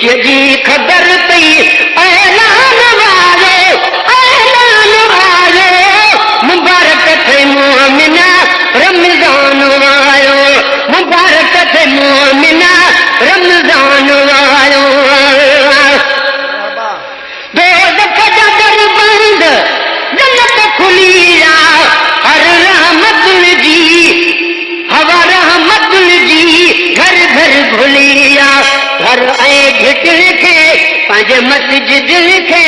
ख़ुशीअ जी ख़बर पई ऐलान वारो मुबारक थे मोमिना रमज़ान वारो मुबारक थे मोमिना रमज़ान वारो दोज़ख जा दर बंद जन्नत खुली हर रहमतुल जी हवा रहमतुल जी घर घर भुलिया घर ऐं घिटिल खे पंहिंजे मस्जिद खे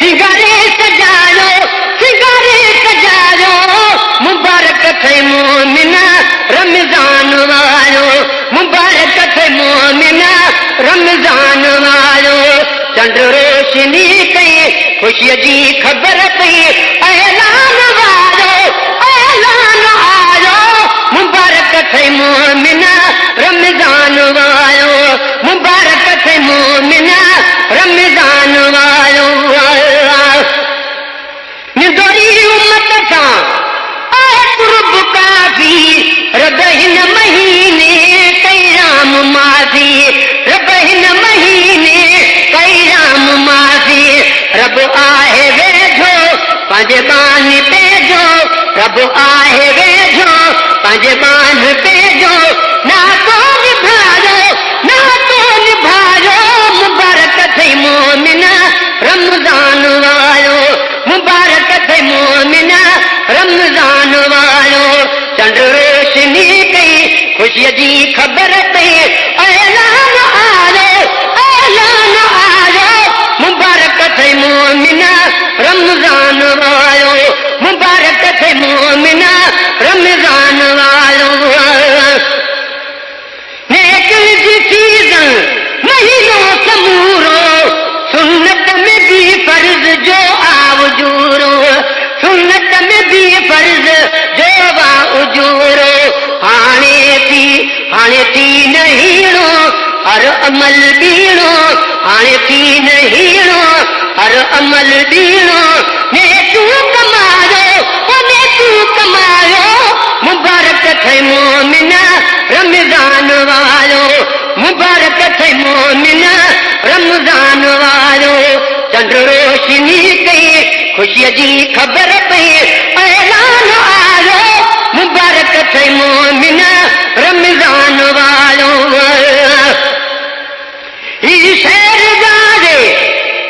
सिंगारे सजायो मुबारक थे मोमिना रमज़ान वारो मुबारक थे मोमिना रमज़ान वारो चंड रोशनी कई ख़ुशीअ जी ख़बर पई ऐलान आयो मुबारक थे मोमिना रमज़ान वारो मुबारक थे मोमिना रमज़ान वारो निदोरी उम्मत सां कुर्ब काफ़ी रब हिन महीने कई राम माज़ी रब हिन महीने कई राम माज़ी रब आहे वेझो पंहिंजे बान पेजो रब आहे वेझो पंहिंजे बान पेजो ना तो निभायो मुबारक थे मोमिना रमज़ान वारो मुबारक थे मोमिना रमज़ान वारो चंड रोशनी कई ख़ुशीअ जी ख़बर पई ऐलान आयो मुबारक थे मोमिना रमज़ान वारो मुबारक थे मोमिना रमज़ान वारो नेकिल जी सीज़न महीनो समूरो सुन्नत में भी फर्ज़ जो आवजूरो सुन्नत में भी फर्ज़ जो वाउजूरो हाणे थी नहीणो हर अमल बीणो हाणे थी नहीणो हर अमल बीणो ने तू कमायो मुबारक थे मोमिना रमज़ान वारो मुबारक थे मोमिना रमज़ान वारो चंड रोशनी कई ख़ुशीअ जी ख़बर पई ऐलान आयो मुबारक थे मोमिना रमज़ान वारो ही शहरज़ादे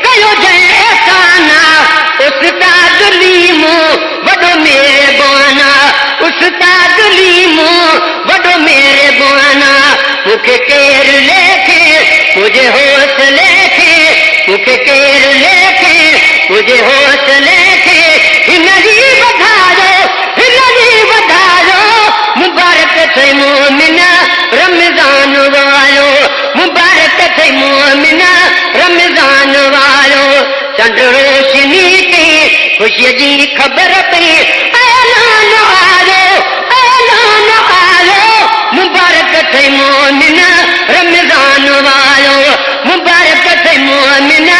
कयो जंहिं एहसाना उस्ताद लीमो वॾो मेहरबाना उस्ताद लीमो वॾो मेहरबाना मूंखे केरु लेखे मुंहिंजे हौसले खे मूंखे केरु लेखे मुंहिंजे हौसले खे हिन जी वधायो मुबारक थे मोमिना रमज़ान वारो मुबारक थे मोमिना रमज़ान वारो चंड रोशनी कई ख़ुशीअ जी ख़बर पई ऐलान आयो मुबारक थे मोमिना रमज़ान वारो मुबारक थे मोमिना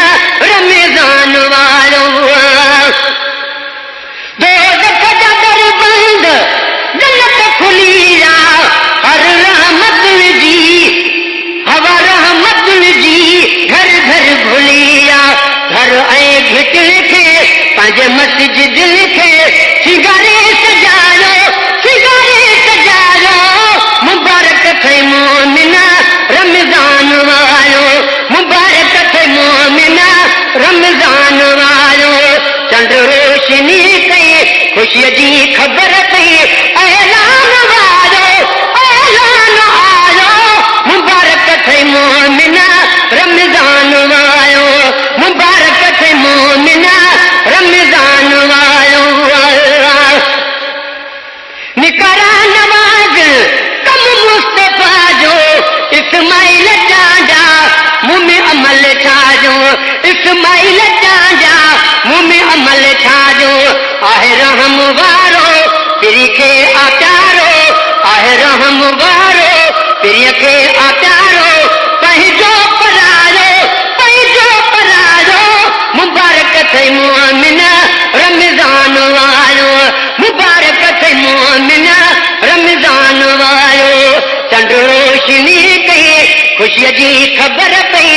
रमज़ान वारो दोज़ख जा दर बंद जन्नत खुली हर रहमतुल जी हवा रहमतुल जी घर घर भुलिया घर ऐं घिटिल खे पंहिंजे मस्जिद खे सिंगारे सजायो मुबारक थे मोमिना रमज़ान वारो मुबारक थे मोमिना रमज़ान वारो चंड रोशनी कई ख़ुशीअ जी ख़बर पई ऐलान आयो मुबारक थे मोमिना रमज़ान वारो मुबारक थे मोमिना रमज़ान वारो निकरा नवाज़ कम मुस्तफ़ा जो इस्माइल चांजा मुँह में अमल छाजो इस्माइल चांजा मुँह में अमल छाजो आहे रहम वारो पिरी खे आचारो आहे रहम वारो पिरीअ खे आचारो पंहिंजो परायो मुबारक थे मोमिना रमज़ान वारो मुबारक थे मोमिना रमज़ान वारो चंड रोशनी कई ख़ुशीअ जी ख़बर पई